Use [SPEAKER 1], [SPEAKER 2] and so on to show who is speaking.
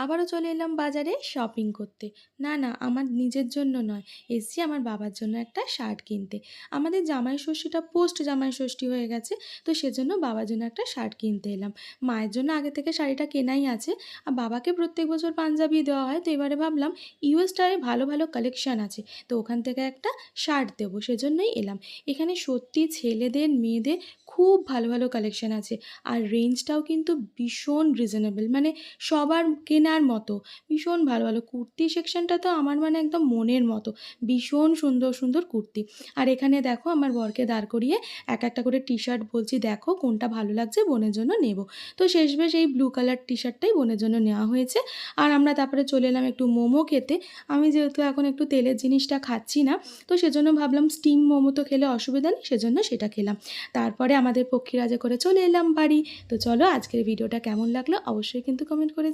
[SPEAKER 1] আবারও চলে এলাম বাজারে শপিং করতে। না, না আমার নিজের জন্য নয়, এসেছি আমার বাবার জন্য একটা শার্ট কিনতে। আমাদের জামাই ষষ্ঠীটা পোস্ট জামাই ষষ্ঠী হয়ে গেছে। তো সেজন্য বাবার জন্য একটা শার্ট কিনতে এলাম। মায়ের জন্য আগে থেকে শাড়িটা কেনাই আছে। আর বাবাকে প্রত্যেক বছর পাঞ্জাবি দেওয়া হয়। তো এবারে ভাবলাম ইউ স্টাইলে ভালো, ভালো কালেকশন আছে। তো ওখান থেকে একটা শার্ট দেবো সেজন্যই এলাম। এখানে সত্যি ছেলেদের, মেয়েদের খুব ভালো, ভালো কালেকশন আছে। আর রেঞ্জটাও কিন্তু ভীষণ রিজনেবল, মানে সবার কেনার মতো। ভীষণ ভালো, ভালো কুর্তি সেকশনটা তো আমার মানে একদম মনের মতো। ভীষণ সুন্দর, সুন্দর কুর্তি। আর এখানে দেখো আমার বরকে দাঁড় করিয়ে এক একটা করে টি-শার্ট বলছি, দেখো কোনটা ভালো লাগছে বোনের জন্য নেব। তো শেষমেশ এই ব্লু কালার টি-শার্টটাই বোনের জন্য নেওয়া হয়েছে। আর আমরা তারপরে চলে এলাম একটু মোমো খেতে। আমি যেহেতু এখন একটু তেলের জিনিসটা খাচ্ছি না, তো সেজন্য ভাবলাম স্টিম মোমো তো খেলে অসুবিধা নেই, সেজন্য সেটা খেলাম। তারপরে আমাদের পক্ষীরাজে করে চলে এলাম বাড়ি। তো চলো আজকের ভিডিওটা কেমন লাগলো অবশ্যই কিন্তু কমেন্ট করে